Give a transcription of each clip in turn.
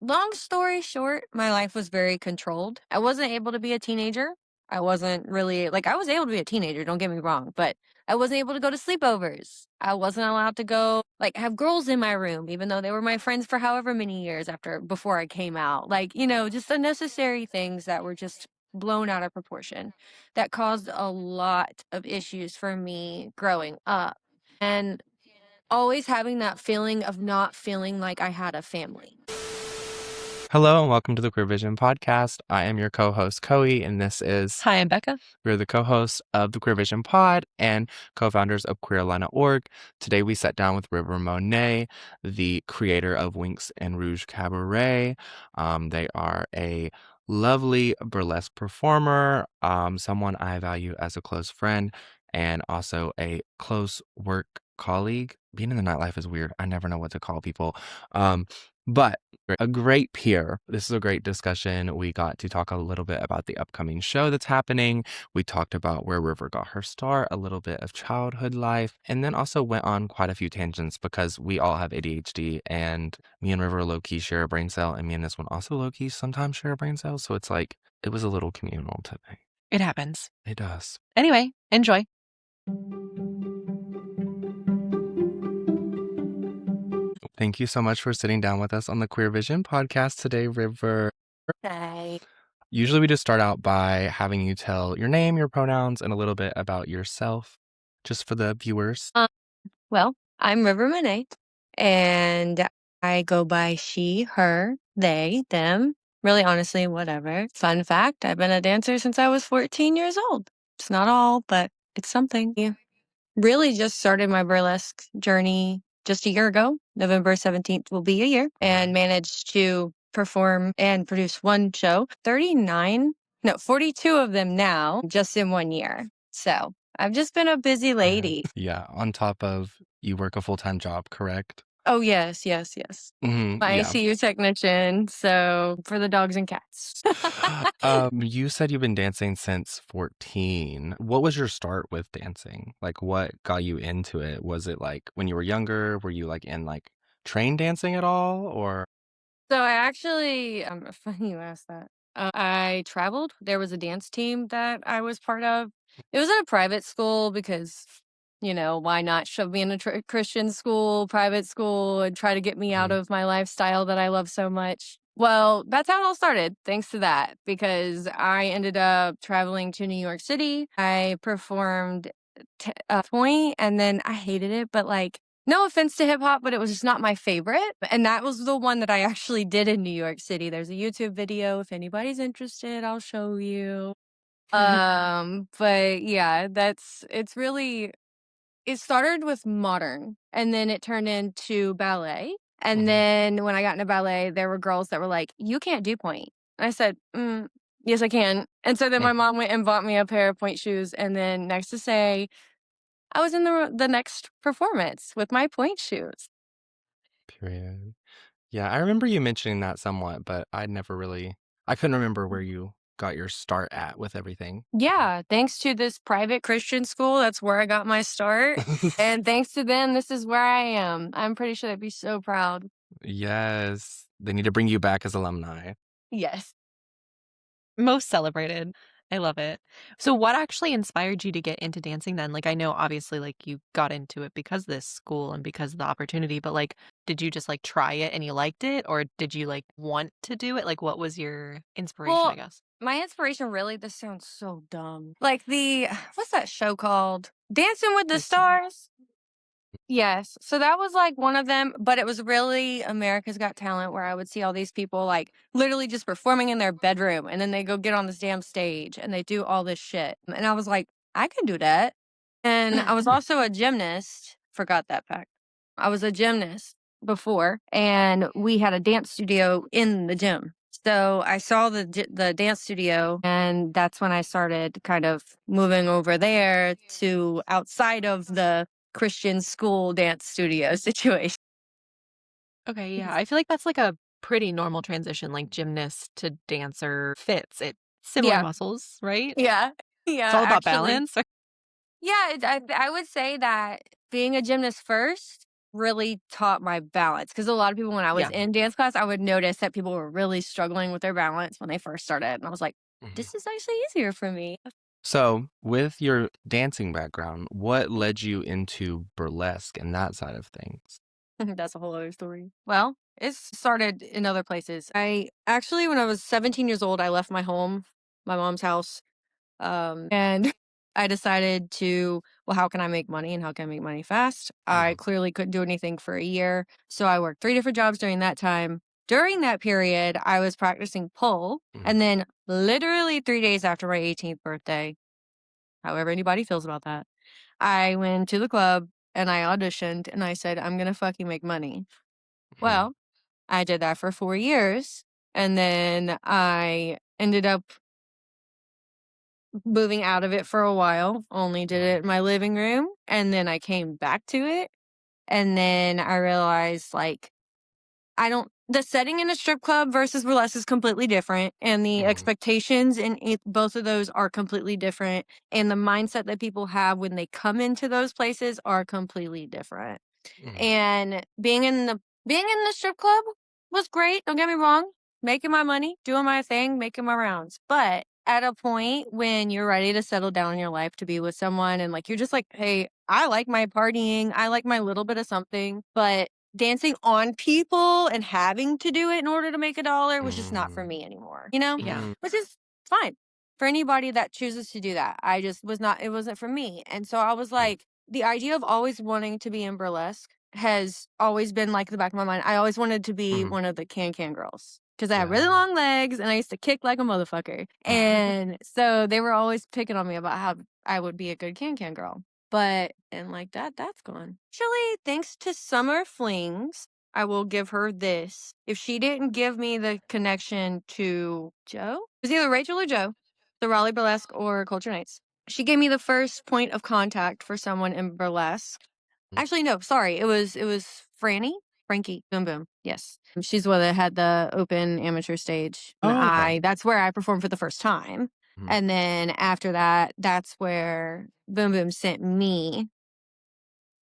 Long story short, my life was very controlled. I wasn't able to be a teenager. I wasn't really like I was able to be a teenager, don't get me wrong, but I wasn't able to go to sleepovers. I wasn't allowed to go like have girls in my room, even though they were my friends for however many years before I came out. Like, just unnecessary things that were just blown out of proportion that caused a lot of issues for me growing up. And always having that feeling of not feeling like I had a family. Hello and welcome to the Queer Vision podcast. I am your co-host Coey, and this is Hi, I'm Becca. we're the co-hosts of the Queer Vision pod and co-founders of queerolinaorg. Today we sat down with River Monae, the creator of Winx and Rouge Cabaret. They are a lovely burlesque performer, someone I value as a close friend, and also a close work colleague. Being in the nightlife is weird. I never know what to call people. But a great peer. This is a great discussion. We got to talk a little bit about the upcoming show that's happening. We talked about where River got her start, a little bit of childhood life, and then also went on quite a few tangents because we all have ADHD, and me and River low-key share a brain cell, and me and this one also low-key sometimes share a brain cell. So it's like, it was a little communal today. It happens. It does. Anyway, enjoy. Thank you so much for sitting down with us on the Queer Vision podcast today, River. Hey. Usually we just start out by having you tell your name, your pronouns, and a little bit about yourself, just for the viewers. Well, I'm River Monae, and I go by she, her, they, them. Really, honestly, whatever. Fun fact, I've been a dancer since I was 14 years old. It's not all, but it's something. Yeah. Really just started my burlesque journey just a year ago. November 17th will be a year, and managed to perform and produce one show. 42 of them now, just in 1 year. So I've just been a busy lady. Yeah, on top of you work a full-time job, correct? Oh, yes. My Yeah. ICU technician, so for the dogs and cats. You said you've been dancing since 14. What was your start with dancing? Like, what got you into it? Was it like when you were younger? Were you like in like train dancing at all? Or So I actually, funny you asked that. I traveled. There was a dance team that I was part of. It was at a private school because, why not shove me in a Christian school, private school, and try to get me out of my lifestyle that I love so much? Well, that's how it all started, thanks to that, because I ended up traveling to New York City. I performed point, and then I hated it, but like, no offense to hip hop, but it was just not my favorite. And that was the one that I actually did in New York City. There's a YouTube video. If anybody's interested, I'll show you. But yeah, it started with modern, and then it turned into ballet. And then when I got into ballet, there were girls that were like, "You can't do point." And I said, "Yes, I can." And so then my mom went and bought me a pair of point shoes. And then next to say, I was in the next performance with my point shoes. period. Yeah, I remember you mentioning that somewhat, but I couldn't remember where you got your start at with everything. Yeah, thanks to this private Christian school, that's where I got my start. And thanks to them, this is where I am. I'm pretty sure they'd be so proud. Yes, they need to bring you back as alumni. Yes. Most celebrated. I love it. So what actually inspired you to get into dancing then? Like, I know obviously like you got into it because of this school and because of the opportunity, but like, did you just like try it and you liked it? Or did you like want to do it? Like, what was your inspiration, I Well, guess? my inspiration really, this sounds so dumb. Like what's that show called? Dancing with the Stars? Yes. So that was like one of them, but it was really America's Got Talent, where I would see all these people like literally just performing in their bedroom, and then they go get on this damn stage and they do all this shit. And I was like, I can do that. And I was also a gymnast. Forgot that fact. I was a gymnast before, and we had a dance studio in the gym. So I saw the dance studio, and that's when I started kind of moving over there to outside of the Christian school dance studio situation. Okay, yeah. I feel like that's like a pretty normal transition, like gymnast to dancer fits. It similar Yeah, muscles, right? yeah, It's yeah. all about Actually, balance. yeah. I would say that being a gymnast first, really taught my balance, because a lot of people, when I was Yeah. in dance class, I would notice that people were really struggling with their balance when they first started, and I was like, Mhm. "This is actually easier for me." So, with your dancing background, what led you into burlesque and that side of things? That's a whole other story. Well, it started in other places. I actually, when I was 17 years old, I left my home, my mom's house, and I decided to, well, how can I make money and how can I make money fast? I Mhm. clearly couldn't do anything for a year. So I worked 3 different jobs during that time. During that period, I was practicing pole. Mhm. And then, literally 3 days after my 18th birthday, however anybody feels about that, I went to the club and I auditioned and I said, I'm going to fucking make money. Mhm. Well, I did that for 4 years. And then I ended up moving out of it for a while, only did Mhm. it in my living room, and then I came back to it, and then I realized, like, I don't the setting in a strip club versus burlesque is completely different, and the Mhm. expectations in both of those are completely different, and the mindset that people have when they come into those places are completely different. Mhm. And being in the strip club was great, don't get me wrong. Making my money, doing my thing, making my rounds. But at a point when you're ready to settle down in your life to be with someone and like you're just like, "Hey, I like my partying. I like my little bit of something." But dancing on people and having to do it in order to make a dollar was just not for Mm. me anymore, you know? Yeah. Mm. Which is fine for anybody that chooses to do that. I just was not it wasn't for me. And so I was Mhm. like, the idea of always wanting to be in burlesque has always been like the back of my mind. I always wanted to be Mhm. one of the can girls because I have really Yeah. long legs and I used to kick like a motherfucker. And so they were always picking on me about how I would be a good can girl. But and like that's gone. Actually, thanks to Summer Flings, I will give her this. If she didn't give me the connection to Joe, it was either Rachel or Joe, the Raleigh Burlesque or Culture Nights. She gave me the first point of contact for someone in burlesque. Mm. Actually, no, sorry. It was Frankie Boom Boom. Yes. She's the one that had the open amateur stage. And Oh, okay. that's where I performed for the first time. Mhm. And then after that, that's where Boom Boom sent me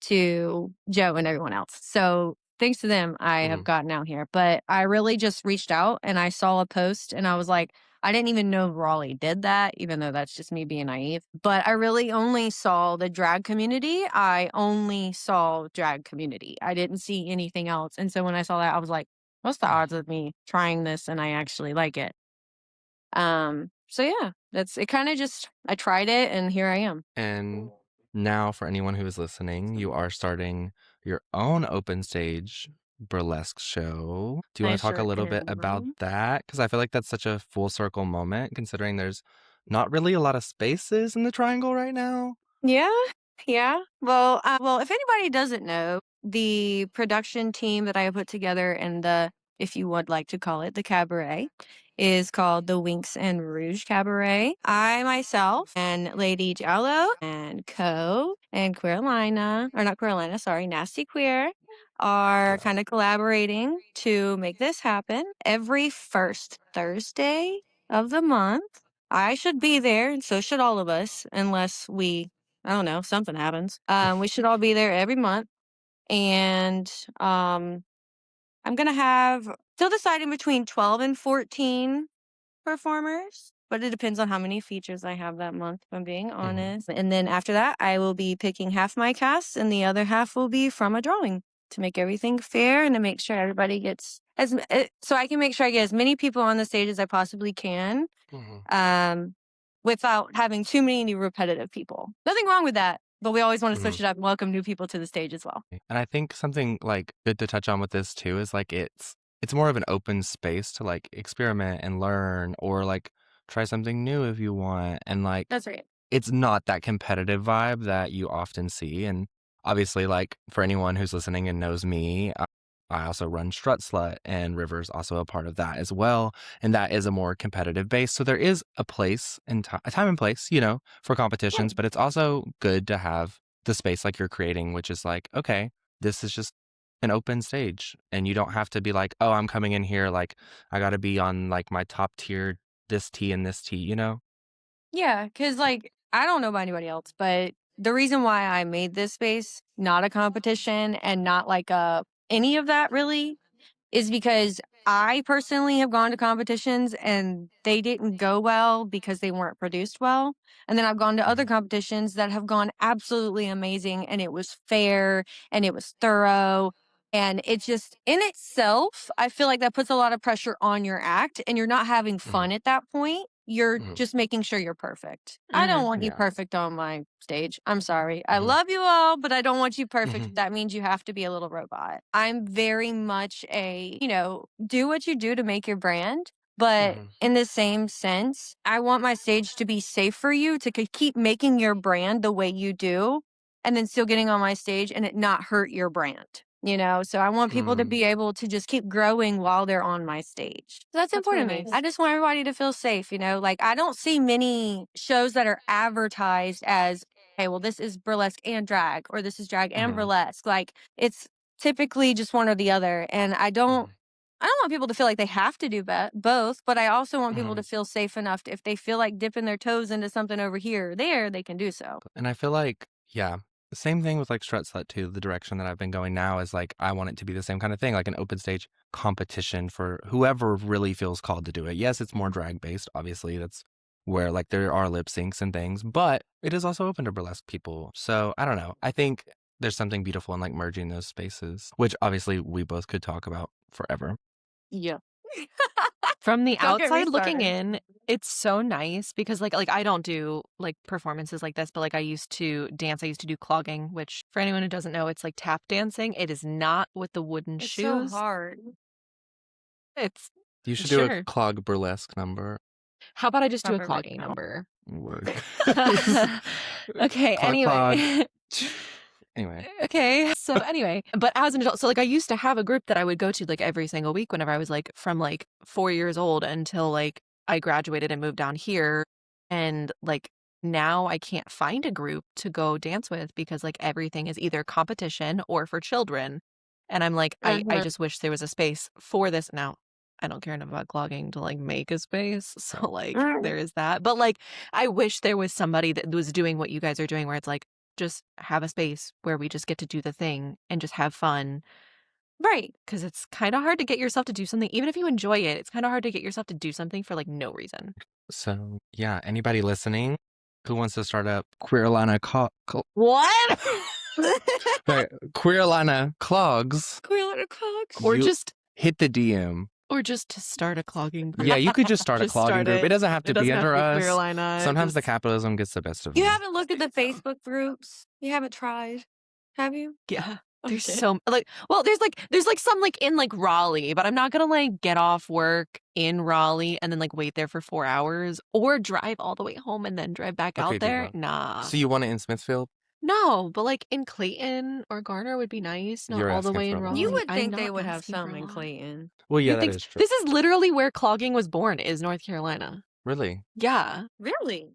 to Joe and everyone else. So thanks to them, I have Mhm. gotten out here. But I really just reached out and I saw a post and I was like, I didn't even know Raleigh did that, even though that's just me being naive. But I really only saw the drag community. I only saw drag community. I didn't see anything else. And so when I saw that, I was like, what's the odds of me trying this and I actually like it? So yeah, that's it kind of just I tried it and here I am. And now, for anyone who is listening, you are starting your own open stage burlesque show. Do you I want to talk a sure little bit about am. that? Because I feel like that's such a full circle moment, considering there's not really a lot of spaces in the triangle right now. Yeah, yeah. Well, if anybody doesn't know, the production team that I put together and if you would like to call it, the cabaret, is called the Winks and Rouge Cabaret. I myself and Lady Jello and Co and Queerolina, or not Queerolina, sorry, Nasty Queer, are kind of collaborating to make this happen every first Thursday of the month. I should be there, and so should all of us, unless I don't know, something happens. We should all be there every month. And I'm going to have, still deciding between 12 and 14 performers, but it depends on how many features I have that month, if I'm being Mhm. honest. And then after that, I will be picking half my cast, and the other half will be from a drawing to make everything fair and to make sure everybody gets so I can make sure I get as many people on the stage as I possibly can Mhm. um, without having too many repetitive people. Nothing wrong with that, but we always want to Mhm. switch it up and welcome new people to the stage as well. And I think something like good to touch on with this too is like it's more of an open space to like experiment and learn or like try something new if you want. And like That's right. it's not that competitive vibe that you often see. And obviously, like for anyone who's listening and knows me, I also run Strut Slut, and River's also a part of that as well. And that is a more competitive base. So there is a place and a time and place, for Yeah. competitions, but it's also good to have the space like you're creating, which is like, okay, this is just an open stage. And you don't have to be like, oh, I'm coming in here, like, I got to be on like my top tier, this tea and this tea, you know? Yeah, because like I don't know about anybody else, but the reason why I made this space not a competition and not like any of that really is because I personally have gone to competitions and they didn't go well because they weren't produced well. And then I've gone to other competitions that have gone absolutely amazing and it was fair and it was thorough. And it's just in itself, I feel like that puts a lot of pressure on your act and you're not having fun at that point. You're just making sure you're perfect. I don't want you Yeah. perfect on my stage. I'm sorry. I love you all, but I don't want you perfect. That means you have to be a little robot. I'm very much do what you do to make your brand. But in the same sense, I want my stage to be safe for you to keep making your brand the way you do and then still getting on my stage and it not hurt your brand. So I want people to be able to just keep growing while they're on my stage. So that's important really to me. nice. I just want everybody to feel safe, like I don't see many shows that are advertised as, hey, well, this is burlesque and drag, or this is drag and burlesque. Like it's typically just one or the other. And I don't want people to feel like they have to do both, but I also want people to feel safe enough if they feel like dipping their toes into something over here or there, they can do so. And I feel like, yeah, the same thing with like Strut Slut too. The direction that I've been going now is like, I want it to be the same kind of thing, like an open stage competition for whoever really feels called to do it. Yes, it's more drag based. Obviously, that's where like there are lip syncs and things, but it is also open to burlesque people. So I don't know. I think there's something beautiful in like merging those spaces, which obviously we both could talk about forever. Yeah. From the Don't get me outside looking started. in, it's so nice because like I don't do like performances like this, but like I used to dance. I used to do clogging, which for anyone who doesn't know, it's like tap dancing. It is not with the wooden It's so shoes. hard. It's You should do a sure. clog burlesque number. How about I just do a Proper clogging video. number? Word. Okay, Clog, anyway. Anyway. Okay. So anyway, but as an adult, so like I used to have a group that I would go to like every single week whenever I was like from like 4 years old until like I graduated and moved down here. And like now I can't find a group to go dance with because like everything is either competition or for children. And I'm like, I just wish there was a space for this. Now, I don't care enough about clogging to like make a space. So like there is that. But like I wish there was somebody that was doing what you guys are doing where it's like, just have a space where we just get to do the thing and just have fun. Right. Because it's kind of hard to get yourself to do something, even if you enjoy it, it's kind of hard to get yourself to do something for like no reason. So yeah, anybody listening who wants to start up Queerolina What? Queerolina clogs, Queerolina clogs. Or you just hit the DM. or just to start a clogging group. Yeah, you could just start a Just clogging start group. It doesn't have to It be doesn't have under to be us. Queerolina. Sometimes the Just- capitalism gets the best of You me. haven't looked at the Facebook groups? You haven't tried? Have you? Yeah. Oh, There's shit. so like well, there's like some like in like Raleigh, but I'm not gonna like get off work in Raleigh and then like wait there for 4 hours or drive all the way home and then drive back Okay, out there. Diva. Nah. So you want it in Smithfield? No, but like in Clayton or Garner would be nice. Not You're all the asking way for in a lot. Raleigh. You would I'm think they not would have asking for some a in lot. Clayton. Well, yeah, You that think is true. this is literally where clogging was born, is North Carolina. Really? Yeah. Really?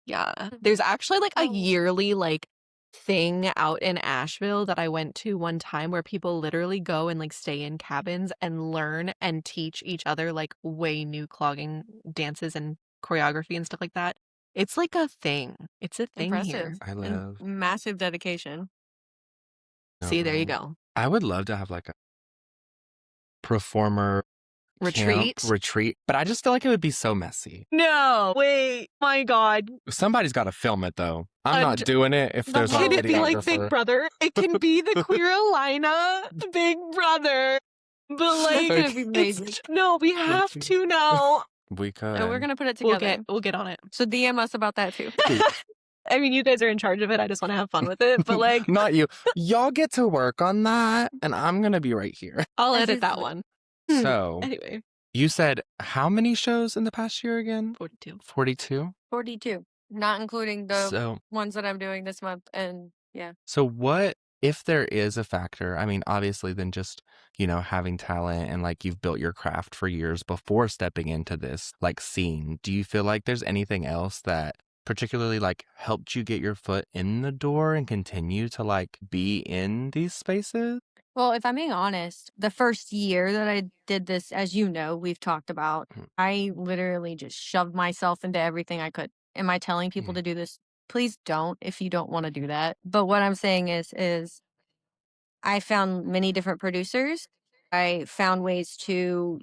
Yeah. There's actually like a Oh. yearly like thing out in Asheville that I went to one time where people literally go and like stay in cabins and learn and teach each other like way new clogging dances and choreography and stuff like that. It's like a thing. It's a thing here. Impressive. I And love. massive dedication. See, there you No. go. I would love to have like a performer Retreat. camp retreat, but I just feel like it would be so messy. No, wait, my God. Somebody's got to film it though. I'm not And- doing it if there's not Can a it be like Big videographer. Brother? It can be the Queerolina Big Brother. But like, That's gonna be it's, amazing. no, we have to now. We could. So we're gonna put it together. We'll get on it. So DM us about that too. I mean, you guys are in charge of it. I just want to have fun with it. But like, Not you. Y'all get to work on that, and I'm gonna be right here. I'll This edit is that like- one. So Anyway, you said how many shows in the past year again? 42. 42. 42, not including the So ones that I'm doing this month. And yeah, So what if there is a factor? I mean, obviously, than just, having talent and like you've built your craft for years before stepping into this like scene. Do you feel like there's anything else that particularly like helped you get your foot in the door and continue to like be in these spaces? well, if I'm being honest, the first year that I did this, as you know, we've talked about, Mhm. I literally just shoved myself into everything I could. Am I telling people Mhm. to do this please don't if you don't want to do that. But what I'm saying is I found many different producers. I found ways to,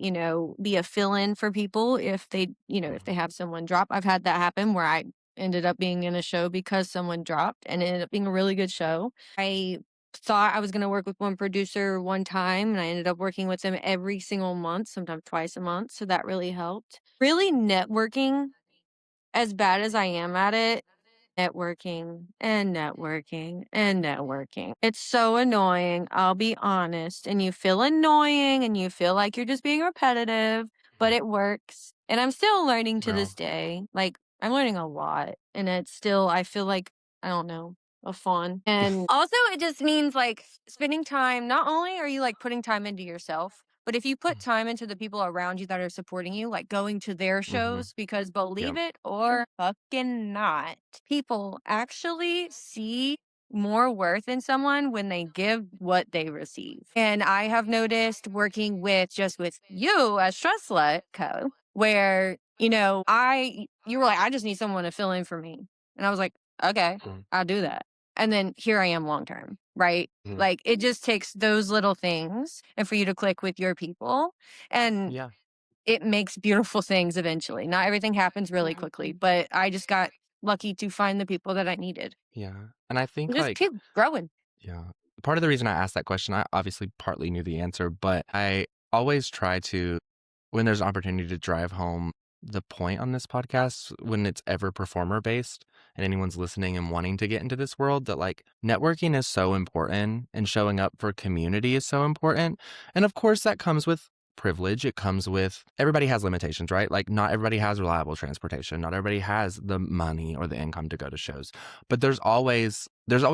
be a fill-in for people if they, if they have someone drop. I've had that happen where I ended up being in a show because someone dropped and it ended up being a really good show. I thought I was going to work with one producer one time and I ended up working with them every single month, sometimes twice a month. So that really helped. Really networking, as bad as I am at it, networking and networking and networking. It's so annoying, I'll be honest. And you feel annoying and you feel like you're just being repetitive, but it works. And I'm still learning to Well, this day. Like, I'm learning a lot. And it's still, I feel like, I don't know, a fun. And also, it just means like spending time. Not only are you like putting time into yourself, but if you put time into the people around you that are supporting you, like going to their shows, because believe yep. it or fucking not, people actually see more worth in someone when they give what they receive. And I have noticed working with just with you as Stresslet Co, where, you were like, I just need someone to fill in for me. And I was like, okay, Mhm. I'll do that. And then here I am long term, right? Mhm. Like it just takes those little things and for you to click with your people. And Yeah. it makes beautiful things eventually. Not everything happens really quickly, but I just got lucky to find the people that I needed. Yeah. And I think Just like keep growing. yeah. Part of the reason I asked that question, I obviously partly knew the answer, but I always try to, when there's an opportunity to drive home the point on this podcast, when it's ever performer based and anyone's listening and wanting to get into this world, that like networking is so important and showing up for community is so important. And of course, that comes with privilege. It comes with everybody has limitations, right? Like, not everybody has reliable transportation, not everybody has the money or the income to go to shows. But there's always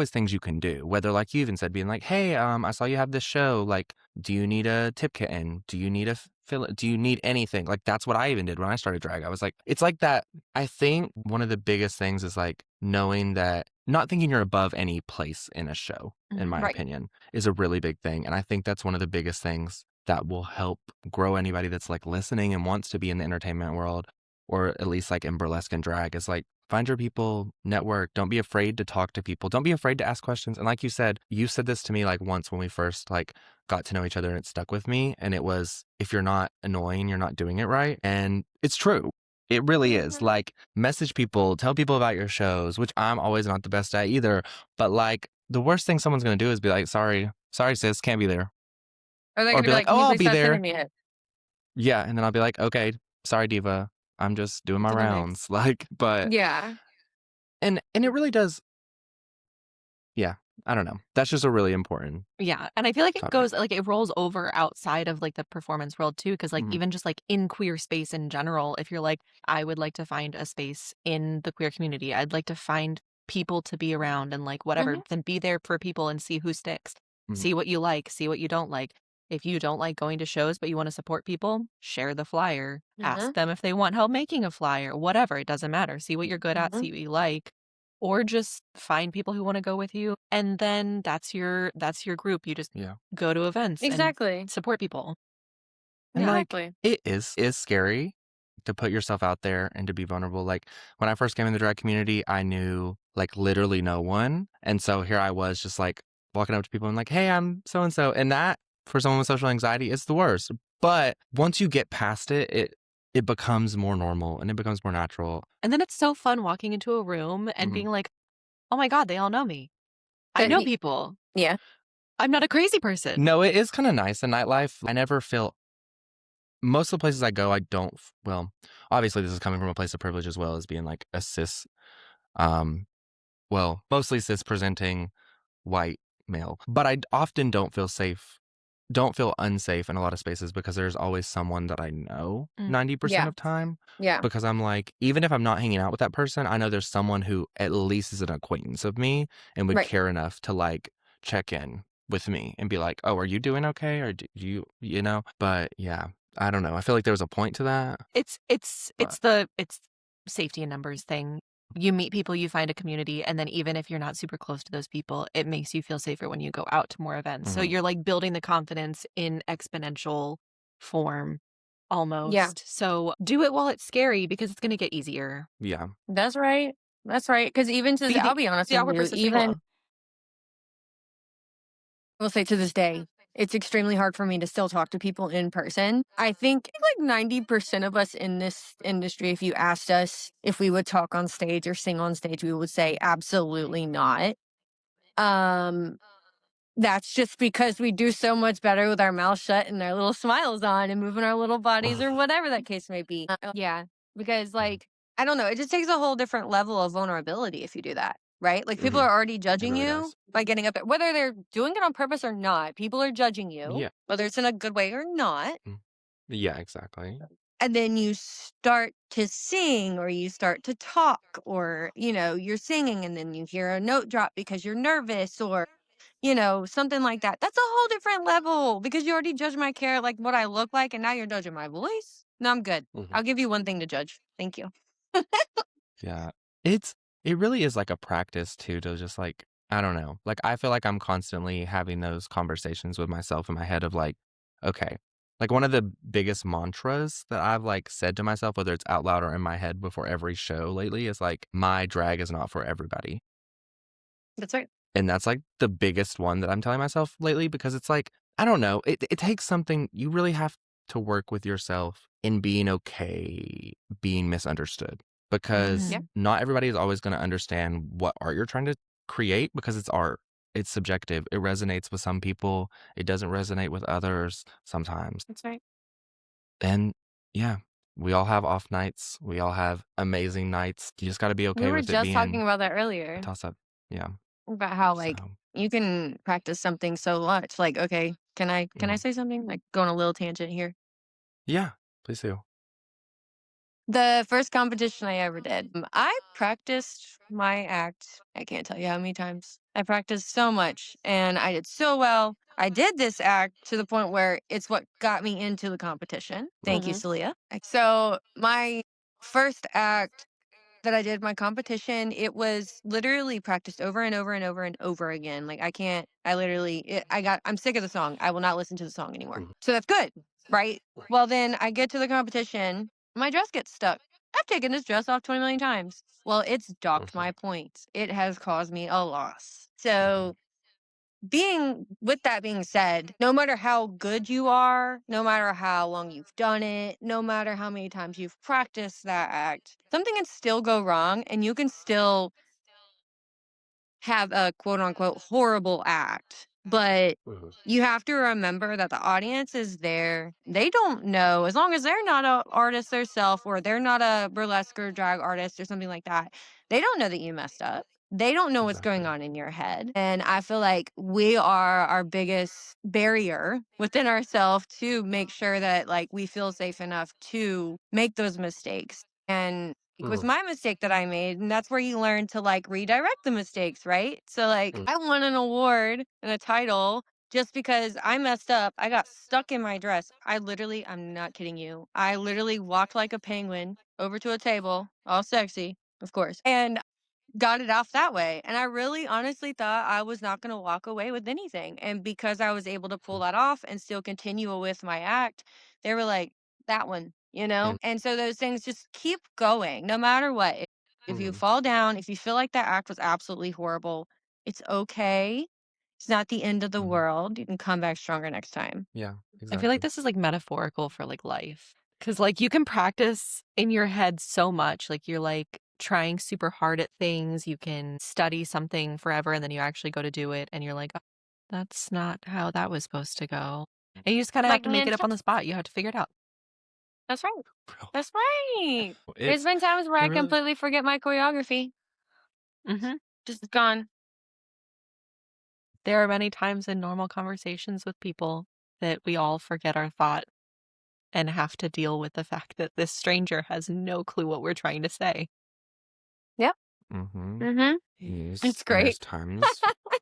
things you can do, whether like you even said, being like, hey, I saw you have this show, like, do you need a tip kitten, do you need a fill, do you need anything? Like, that's what I even did when I started drag. I was like, it's like that. I think one of the biggest things is like knowing that, not thinking you're above any place in a show, in my Right. opinion, is a really big thing. And I think that's one of the biggest things that will help grow anybody that's like listening and wants to be in the entertainment world, or at least like in burlesque and drag, is like, find your people, network. Don't be afraid to talk to people. Don't be afraid to ask questions. And like you said this to me like once when we first like got to know each other, and it stuck with me. And it was, if you're not annoying, you're not doing it right. And it's true. It really is. Like, message people, tell people about your shows, which I'm always not the best at either. But like, the worst thing someone's going to do is be like, sorry, sis, can't be there. Or they're Or gonna be be like, like, oh, can you I'll please be stop there. sending me it? Yeah. And then I'll be like, okay, sorry, diva. I'm just doing my To the next. rounds. Like, but, Yeah. and it really does. Yeah. I don't know. That's just a really important Yeah, and I feel like it topic. goes like, it rolls over outside of, like, the performance world too, because like, Mhm. even just, like, in queer space in general, if you're like, "I would like to find a space in the queer community. I'd like to find people to be around," and, like, whatever, Mhm. then be there for people and see who sticks. Mhm. See what you like, see what you don't like. If you don't like going to shows, but you wanna support people, share the flyer. Ask Mhm. them if they want help making a flyer, whatever, it doesn't matter. See what you're good at, Mhm. see what you like. Or just find people who wanna go with you, and then that's your group. You just Yeah. go to events and Exactly. support people. And Yeah. like, Exactly. it is scary to put yourself out there and to be vulnerable. Like, when I first came in the drag community, I knew like literally no one. And so here I was just like walking up to people and like, hey, I'm so and so. And that, for someone with social anxiety, is the worst. But once you get past it, it becomes more normal and it becomes more natural. And then it's so fun walking into a room and Mhm. being like, "Oh my god, they all know me. I But know people. yeah. I'm not a crazy person." No, it is kind of nice in nightlife. I never feel, most of the places I go, I don't, well, obviously this is coming from a place of privilege as well as being like a cis, um, well, mostly cis presenting white male. But I often don't feel unsafe in a lot of spaces because there's always someone that I know Mm. 90% Yeah. of time. Yeah. Because I'm like, even if I'm not hanging out with that person, I know there's someone who at least is an acquaintance of me and would Right. care enough to like check in with me and be like, oh, are you doing okay? Or do you? But yeah, I don't know. I feel like there was a point to that. It's But it's safety in numbers thing. You meet people, you find a community, and then even if you're not super close to those people, it makes you feel safer when you go out to more events. So mhm, you're like building the confidence in exponential form Yeah. almost. So do it while it's scary because it's going to get easier. yeah. That's right. That's right. Because even Do to you I'll think be honest the with awkward you, persisting even well? I will say to this day, it's extremely hard for me to still talk to people in person. I think like 90% of us in this industry, if you asked us if we would talk on stage or sing on stage, we would say absolutely not. Um, that's just because we do so much better with our mouth shut and our little smiles on and moving our little bodies or whatever that case may be. Yeah, because Mhm. like I don't know, it just takes a whole different level of vulnerability if you do that, right? Like people Mhm. are already It judging really you does. by getting up there, whether they're doing it on purpose or not. People are judging you, Yeah. whether it's in a good way or not. Mm. Yeah, exactly. And then you start to sing or you start to talk or, you're singing and then you hear a note drop because you're nervous or, something like that. That's a whole different level because you already judged my care, like what I look like, and now you're judging my voice. No, I'm good. Mhm. I'll give you one thing to judge. Thank you. Yeah. It's it really is like a practice too to just like, I don't know. Like I feel like I'm constantly having those conversations with myself in my head of like, okay. Like one of the biggest mantras that I've like said to myself, whether it's out loud or in my head before every show lately, is like, my drag is not for everybody. That's right. And that's like the biggest one that I'm telling myself lately because it's like, I don't know. It takes something, you really have to work with yourself in being okay being misunderstood because Yeah, Mhm. not everybody is always going to understand what art you're trying to create because it's art. It's subjective. It resonates with some people. It doesn't resonate with others sometimes. that's right. And yeah, we all have off nights. We all have amazing nights. You just got to be We okay were with it just talking being about that a earlier toss up. Yeah. about how So, like you can practice something so much. Like, okay, can I mhm. say something? Like going a little tangent here. Yeah, please do. The first competition I ever did, I practiced my act. I can't tell you how many times. I practiced so much and I did so well. I did this act to the point where it's what got me into the competition. Thank you, Mhm. Celia. So, my first act that I did my competition, it was literally practiced over and over and over and over again. Like I can't, I literally, I'm sick of the song. I will not listen to the song anymore. Mhm. So that's good, right? Well, then I get to the competition, my dress gets stuck. I've taken this dress off 20 million times. Well, it's docked Mhm. my points. It has caused me a loss. Mhm. So with that being said, no matter how good you are, no matter how long you've done it, no matter how many times you've practiced that act, something can still go wrong and you can still have a quote unquote horrible act. But Mhm. you have to remember that the audience is there. They don't know, as long as they're not a artist themselves or they're not a burlesque or drag artist or something like that, they don't know that you messed up. They don't know what's going Exactly. on in your head. And I feel like we are our biggest barrier within ourselves to make sure that like we feel safe enough to make those mistakes. And it was Mhm. my mistake that I made, and that's where you learn to like redirect the mistakes, right? So like Mhm. I won an award and a title just because I messed up. I got stuck in my dress. I'm not kidding you. I literally walked like a penguin over to a table, all sexy, of course, and got it off that way. And I really honestly thought I was not going to walk away with anything. And because I was able to pull that off and still continue with my act, they were like, that one. And And so those things just keep going no matter what. If you mhm. fall down, if you feel like that act was absolutely horrible, it's okay. It's not the end of the Mhm. world. You can come back stronger next time. Yeah, I feel like exactly. this is like metaphorical for like life. Cause like you can practice in your head so much. Like you're like trying super hard at things. You can study something forever and then you actually go to do it and you're like, "Oh, that's not how that was supposed to go." And you just kind of have Like to make man, it up on the spot. You have to figure it out. that's right. Bro, That's right. There's it's been times where it I really completely forget my choreography. Hmm. Just gone. There are many times in normal conversations with people that we all forget our thought and have to deal with the fact that this stranger has no clue what we're trying to say. Yep. mhm. Mhm. Yes, It's and great.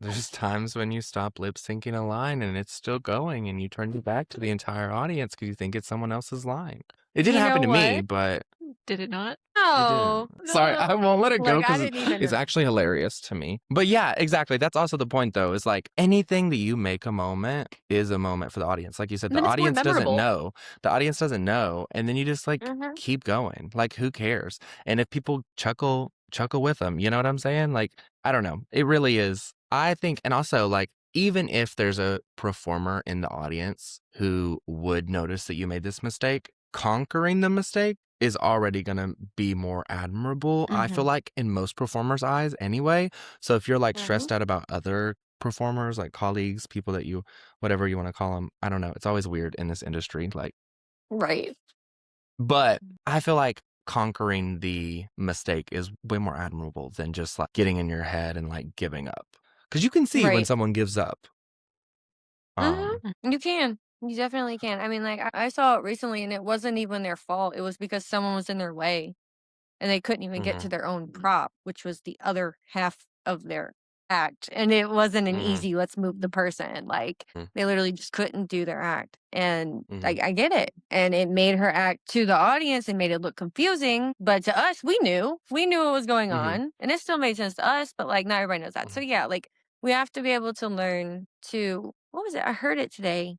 there's times when you stop lip syncing a line and it's still going and you turn your back to the entire audience because you think it's someone else's line. It didn't You happen know to me, what? but Did it not? it didn't. No. No, Sorry, I no. won't let it go Like, I because didn't even it's know. actually hilarious to me. But yeah, exactly. That's also the point, though, is like anything that you make a moment is a moment for the audience. Like you said, And the then it's more audience doesn't memorable. know. The audience doesn't know. And then you just like Mhm. keep going. Like, who cares? And if people chuckle, chuckle with them. You know what I'm saying? Like, I don't know. It really is. I think, and also, like, even if there's a performer in the audience who would notice that you made this mistake, conquering the mistake is already going to be more admirable, I feel like, in most performers' eyes anyway. So if you're like stressed out about other performers, like colleagues, people that you, whatever you want to call them, I don't know. It's always weird in this industry. Like, Right. but I feel like conquering the mistake is way more admirable than just like getting in your head and like giving up. Because you can see when Right. someone gives up. You can. You definitely can. I mean, like, I saw it recently and it wasn't even their fault. It was because someone was in their way and they couldn't even get to Mhm, their own prop, which was the other half of their act. And it wasn't an mhm, easy, let's move the person. Like, mm, they literally just couldn't do their act. And mhm, I get it. And it made her act to the audience and made it look confusing. But to us, we knew. We knew what was going mhm, on. And it still made sense to us, but like, not everybody knows that. So, mhm, yeah, like, we have to be able to learn to, what was it? I heard it today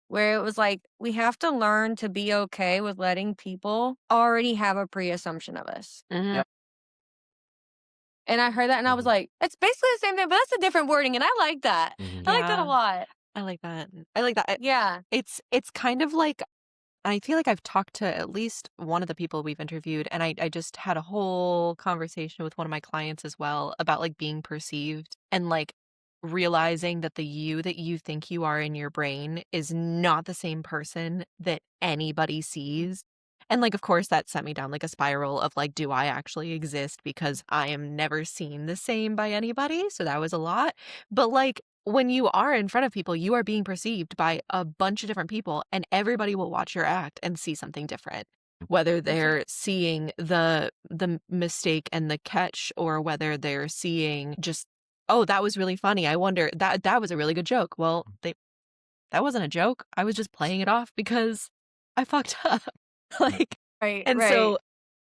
where it was like, we have to learn to be okay with letting people already have a pre assumption of us. Yep. And I heard that and I was mhm, like, it's basically the same thing, but that's a different wording. And I like that. mhm, I like that a Yeah, lot. I like that. I like that. Yeah. It's kind of like I feel like I've talked to at least one of the people we've interviewed, and I just had a whole conversation with one of my clients as well about like being perceived and like realizing that the you that you think you are in your brain is not the same person that anybody sees. And like, of course, that sent me down like a spiral of like, do I actually exist because I am never seen the same by anybody? So that was a lot. But like, when you are in front of people, you are being perceived by a bunch of different people, and everybody will watch your act and see something different. Whether they're seeing the mistake and the catch, or whether they're seeing just, oh, that was really funny. I wonder that was a really good joke. Well, that wasn't a joke. I was just playing it off because I fucked up. mm, Like, Right. and Right. so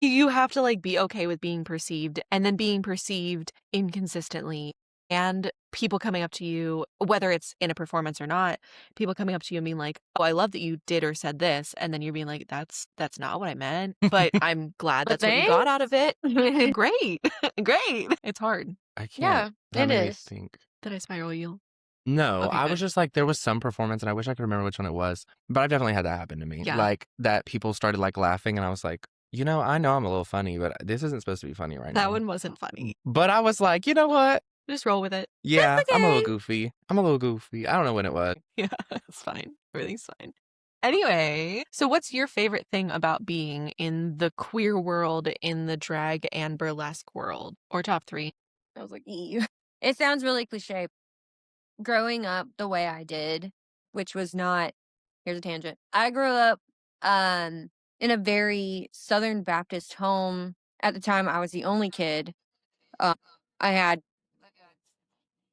you have to like be okay with being perceived and then being perceived inconsistently, and people coming up to you, whether it's in a performance or not, people coming up to you and being like, "Oh, I love that you did or said this." And then you're being like, "That's not what I meant, but I'm glad But that's what you got out of it." thanks. Great. Great. It's hard. I can't. Yeah, That it made me is. think. Did I spiral you? No, Okay, I was good. just like, there was some performance, and I wish I could remember which one it was, but I've definitely had that happen to me. Yeah. Like, that people started, like, laughing, and I was like, I know I'm a little funny, but this isn't supposed to be funny right That now. one wasn't funny. But I was like, you know what? Just roll with it. Yeah, That's I'm a little okay. goofy. I'm a little goofy. I don't know when it was. Yeah, it's fine. Everything's fine. Anyway, so what's your favorite thing about being in the queer world, in the drag and burlesque world? Or top 3? I was like, ew. It sounds really cliche. Growing up the way I did, which was not, here's a tangent. I grew up in a very Southern Baptist home. At the time, I was the only kid. Uh, I had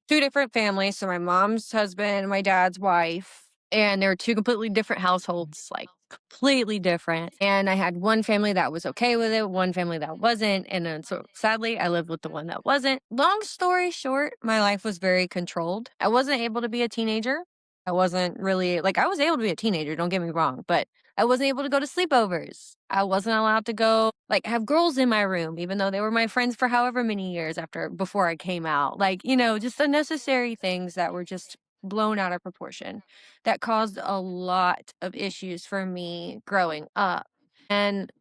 two different families. So my mom's husband and my dad's wife. And they were two completely different households, like completely different. And I had one family that was okay with it, one family that wasn't. And then so sadly, I lived with the one that wasn't. Long story short, my life was very controlled. I wasn't able to be a teenager. I wasn't really like, I was able to be a teenager, don't get me wrong, but I wasn't able to go to sleepovers. I wasn't allowed to go like have girls in my room, even though they were my friends for however many years before I came out. Like, just unnecessary things that were just blown out of proportion that caused a lot of issues for me growing up. And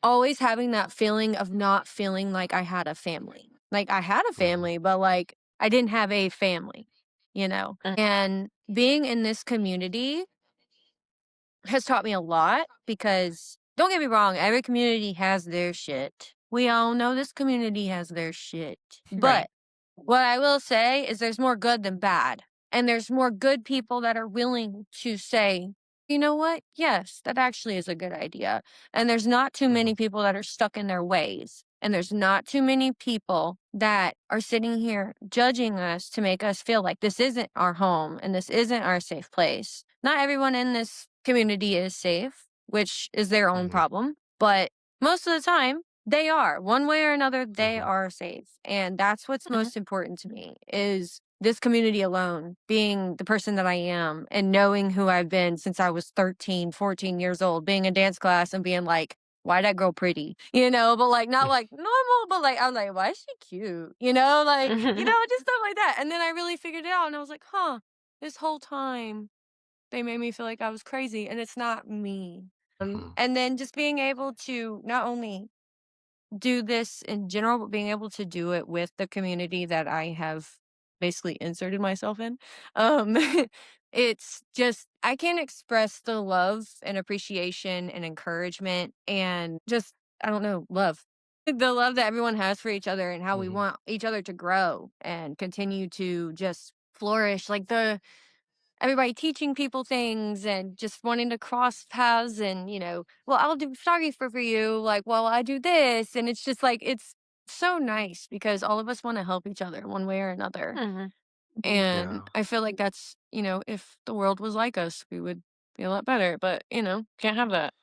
always having that feeling of not feeling like I had a family. Like I had a Mhm, family, but like I didn't have a family. Mm. And being in this community has taught me a lot because don't get me wrong, every community has their shit. We all know this community has their shit. Right. But what I will say is there's more good than bad. And there's more good people that are willing to say, you know what? Yes, that actually is a good idea. And there's not too mhm, many people that are stuck in their ways. And there's not too many people that are sitting here judging us to make us feel like this isn't our home and this isn't our safe place. Not everyone in this community is safe, which is their own mhm, problem. But most of the time, they are. One way or another, they mhm, are safe. And that's what's Mhm. most important to me is this community alone, being the person that I am and knowing who I've been since I was 13, 14 years old, being in dance class and being like, why that girl pretty, but like not like normal, but like I'm like, why is she cute? Like, just stuff like that. And then I really figured it out and I was like, huh, this whole time they made me feel like I was crazy and it's not me. And then just being able to not only do this in general, but being able to do it with the community that I have basically inserted myself in. Um, it's just, I can't express the love and appreciation and encouragement and just, I don't know, love. The love that everyone has for each other and how we want each other to grow and continue to just flourish. Like everybody teaching people things and just wanting to cross paths and well, I'll do photography for you, like, well, I do this, and it's just like it's so nice because all of us want to help each other one way or another. Mhm. And Yeah. I feel like that's if the world was like us, we would be a lot better, but can't have that.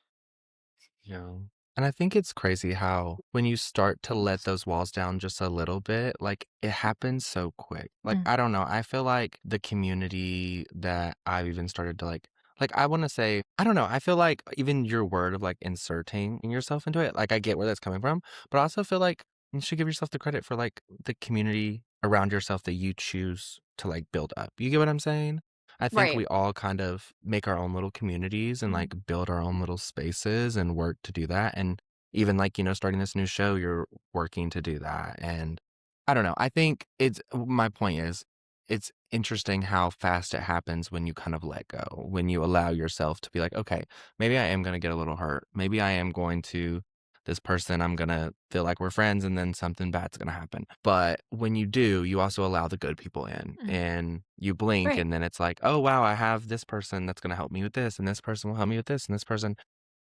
Yeah. And I think it's crazy how when you start to let those walls down just a little bit, like it happens so quick. Like, Mm. I don't know. I feel like the community that I've even started to like, I want to say, I don't know. I feel like even your word of like inserting yourself into it, like, I get where that's coming from, but I also feel like you should give yourself the credit for like the community around yourself that you choose to like build up. You get what I'm saying? I think Right. we all kind of make our own little communities and like build our own little spaces and work to do that. And even like, starting this new show, you're working to do that. And I don't know. I think my point is, it's interesting how fast it happens when you kind of let go, when you allow yourself to be like, okay, maybe I am going to get a little hurt. Maybe I am going to this person, I'm going to feel like we're friends and then something bad's going to happen. But when you do, you also allow the good people in Mhm. and you blink Right. and then it's like, oh, wow, I have this person that's going to help me with this and this person will help me with this and this person.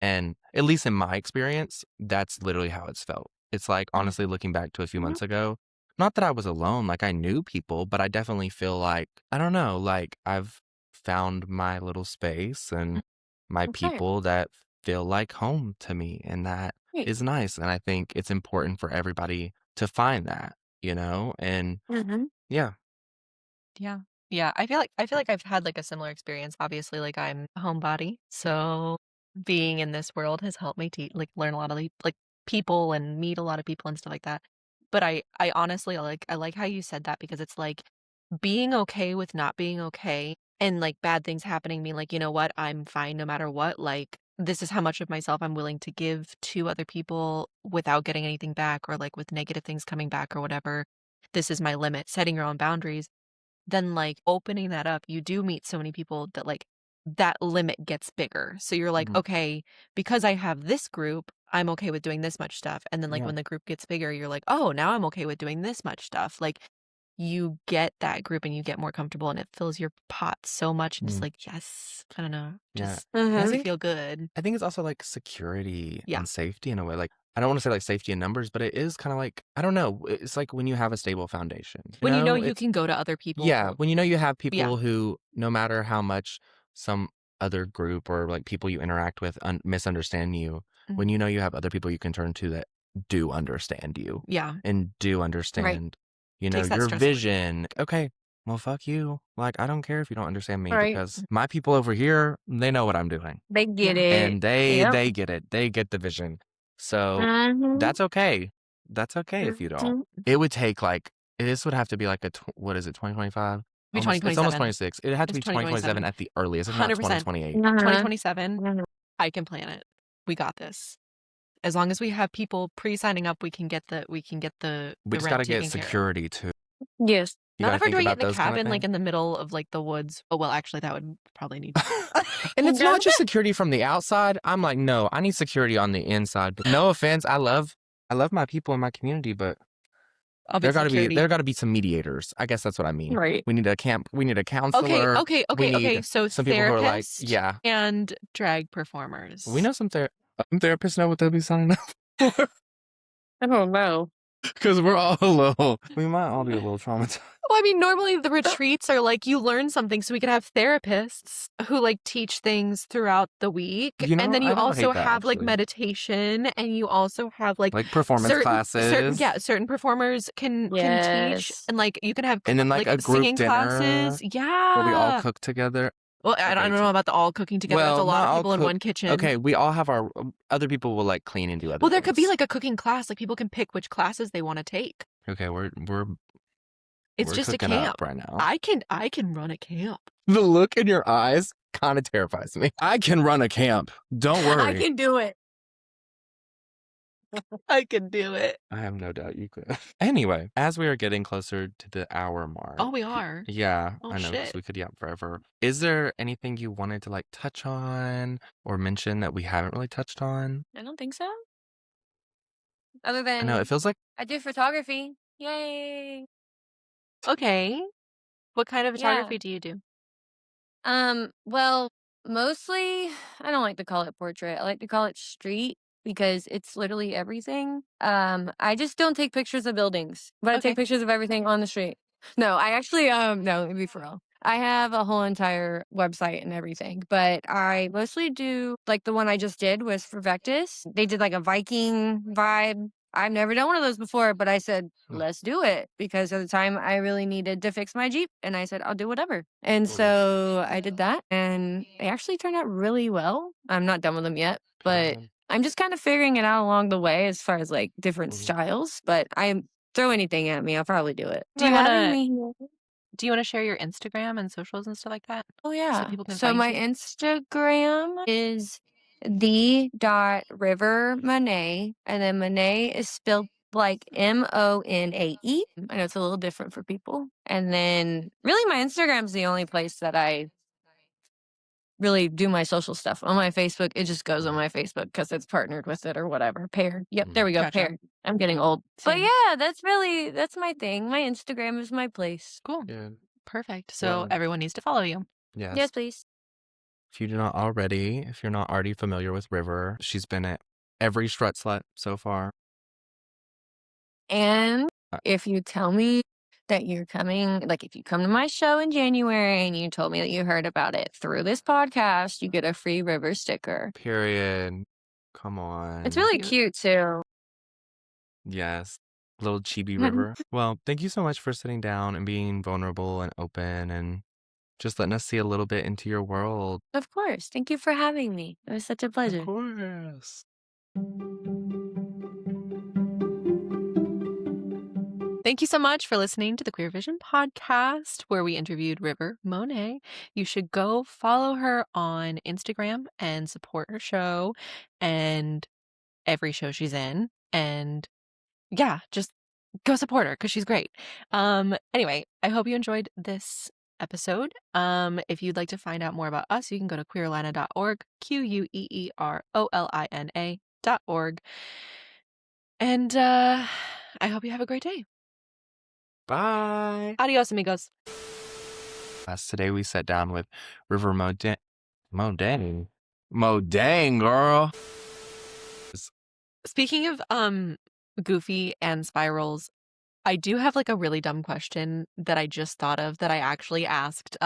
And at least in my experience, that's literally how it's felt. It's like, Mhm. honestly, looking back to a few Mhm. months ago, not that I was alone, like I knew people, but I definitely feel like, I don't know, like I've found my little space and my Right. people that feel like home to me. And that Right. is nice. And I think it's important for everybody to find that, and Mm-hmm. yeah. Yeah. Yeah, I feel like I've had, like, a similar experience. Obviously, like, I'm a homebody, so being in this world has helped me to, like, learn a lot of, like, people and meet a lot of people and stuff like that. But I honestly, I like how you said that because it's, like, being okay with not being okay and, like, bad things happening, mean like, "You know what? I'm fine no matter what." Like, this is how much of myself I'm willing to give to other people without getting anything back or, like, with negative things coming back or whatever. This is my limit. Setting your own boundaries, then, like, opening that up, you do meet so many people that, like, that limit gets bigger. So you're like, Mhm. "Okay, because I have this group, I'm okay with doing this much stuff." And then, like, Yeah. when the group gets bigger, you're like, "Oh, now I'm okay with doing this much stuff." Like, you get that group and you get more comfortable and it fills your pot so much and it's Mm. like, "Yes." I don't know, Yeah. just And makes you feel good. I think it's also like security Yeah. and safety in a way. Like, I don't want to say like safety in numbers, but it is kind of like, I don't know. It's like when you have a stable foundation, When you know you it's, can go to other yeah, people. when you have Yeah. people who, no matter how much some other group or like people you interact with misunderstand you, Mm. when you have other people you can turn to that do understand you Yeah. and do Right. understand, Takes that your stress away. vision. Okay, well, fuck you. Like, I don't care if you don't understand me Right. because my people over here, they know what I'm doing They get Yeah. it. and they Yep. they get it. They get the vision. So Mm-hmm. that's okay. That's okay if you don't. Mm-hmm. It would take like this would have to be like what is it, 2025? Be Almost it's almost 2027. 26. It had to It's be 2027 2027. at the earliest, if not 100%. 2028. Uh-huh. 2027, Mhm. I can plan it. We got this. As long as we have people pre-signing up, We we can get the just got rent to get taken care of. security too. Yes. You got Not to if we're think doing it about in a those kind of cabin, like, things. in the middle of, like, the woods. Oh, well, actually, that would probably need And it's Yeah. not just security from the outside. I'm like, no, I need security on the inside. But no offense, I love my people in my community, but I'll be there got to be security. some mediators. I guess that's what I mean. Right. We need a camp. We need a Okay, counselor. okay, We okay, okay, need so some people who are like, therapist yeah, and drag we performers. know some therapists know what they'll be signing up for I don't know. because we're all a little. We might all be a little traumatized. Well, I mean, normally the retreats are like you learn something, so we could have therapists who like teach things throughout the week. And then I you don't hate also that have like actually. meditation and you also have like Like performance classes, certain performers can teach Yes. and like you can have and then like like a group singing dinner classes. where we all Yeah. cook together. Well, I don't know about the all cooking together. That's a Well, lot not of all people in one kitchen. Okay, we all have our other people will like clean and do other Well, there could be things. like a cooking class. Like people can pick which classes they want to take. Okay, It's we're just a cooking up camp. right now. I can run a camp. The look in your eyes kind of terrifies me. I can run a camp. Don't worry. I can do it. I can do it. I have no doubt you could. Anyway, as we are getting closer to the hour mark. Oh, we are. Yeah, Oh, I know, because shit. we could yap forever. Is there anything you wanted to like touch on or mention that we haven't really touched on? I don't think so. Other I know, than it feels like I do photography. Yay. Okay. What kind of Yeah. photography do you do? Well, mostly I don't like to call it portrait. I like to call it street because it's literally everything. I just don't take pictures of buildings, but I Okay. take pictures of everything on the street. No, I actually no, let me be for real. I have a whole entire website and everything, but I mostly do like the one I just did was for Vectis. They did like a Viking vibe. I've never done one of those before, but I said, let's do it because at the time I really needed to fix my Jeep and I said, I'll do whatever. And so I did that and they actually turned out really well. I'm not done with them yet, but I'm just kind of figuring it out along the way as far as like different styles, but throw anything at me, I'll probably do it. Do you For wanna- having me here. Do you want to share your Instagram and socials and stuff like that? Oh yeah. So people can So find my you? Instagram is the.River Monae, and then Monae is spelled like Monae. I know it's a little different for people. And then really my Instagram's the only place that I really do my social stuff. On my Facebook, it just goes on my Facebook because it's partnered with it or whatever. Paired. Yep, there we go. Gotcha. Paired. I'm getting old. But Same. yeah, that's my thing. My Instagram is my place. Cool. Yeah. Perfect. So Well, everyone needs to follow you. yes. Yes, please. If you're not already familiar with River, she's been at every Strut Slut so far. And if you tell me that you're coming, like if you come to my show in January and you told me that you heard about it through this podcast, you get a free River sticker. Period. Come on. It's really cute too. Yes. Little chibi River. Well, thank you so much for sitting down and being vulnerable and open and just letting us see a little bit into your world. Of course. Thank you for having me. It was such a pleasure. Of course. Thank you so much for listening to the Queer Vision podcast, where we interviewed River Monae. You should go follow her on Instagram and support her show and every show she's in. And yeah, just go support her because she's great. Anyway, I hope you enjoyed this episode. If you'd like to find out more about us, you can go to queerolina.org, queerolina.org. And I hope you have a great day. Bye. Adios, amigos. Today we sat down with River Monae. Monae, girl. Speaking of goofy and spirals, I do have like a really dumb question that I just thought of that I actually asked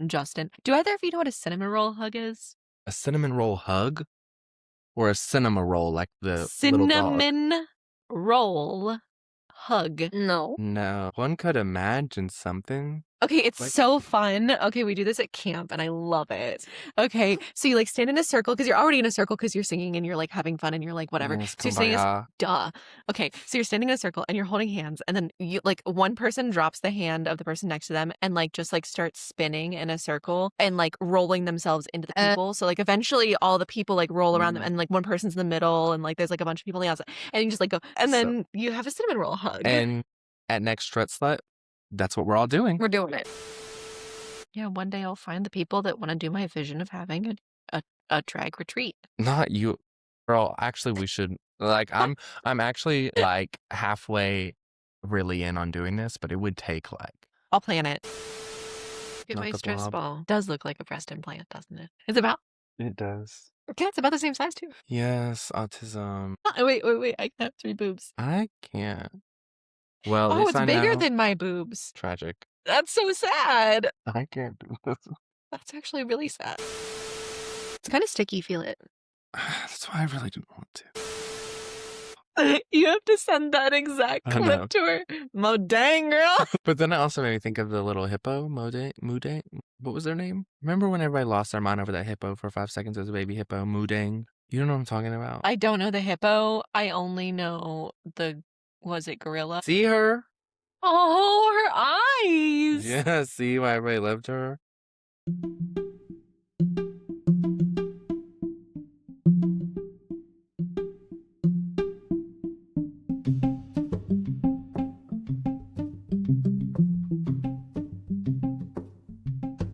Justin. Do either of you know what a cinnamon roll hug is? A cinnamon roll hug? Or a cinema roll like the little dog? Cinnamon roll hug. No. No. One could imagine something. Okay, it's Like- so fun. Okay, we do this at camp and I love it. Okay, so you like stand in a circle because you're already in a circle because you're singing and you're like having fun and you're like whatever. Yes, So you're standing kumbaya. duh. Okay, so you're standing in a circle and you're holding hands and then you like one person drops the hand of the person next to them and like just like starts spinning in a circle and like rolling themselves into the people. So like eventually all the people like roll around them and like one person's in the middle and like there's like a bunch of people on the outside and you just like go and then you have a cinnamon roll hug. And at next Strut Slut, that's what we're all doing. We're doing it. Yeah, one day I'll find the people that want to do my vision of having a drag retreat. Not you. Girl, actually we should like I'm actually like halfway really in on doing this, but it would take like I'll plan it. Get Knock my a stress blob. ball. Does look like a breast implant, doesn't it? It's about it does. yeah, it's about the same size too. Yes, autism. Oh, wait. I can have 3 boobs. I can't. Well, at Oh, least it's I bigger know. than my boobs. Tragic. That's so sad. I can't do this. That's actually really sad. It's kind of sticky, feel it. That's why I really didn't want to. You have to send that exact I know. clip to her. Mo dang, girl. But then it also made me think of the little hippo, Mudang. What was their name? Remember when everybody lost their mind over that hippo for 5 seconds as a baby hippo, Mudang? You don't know what I'm talking about? I don't know the hippo. I only know was it gorilla? See her? Oh, her eyes. Yeah, see why everybody loved her?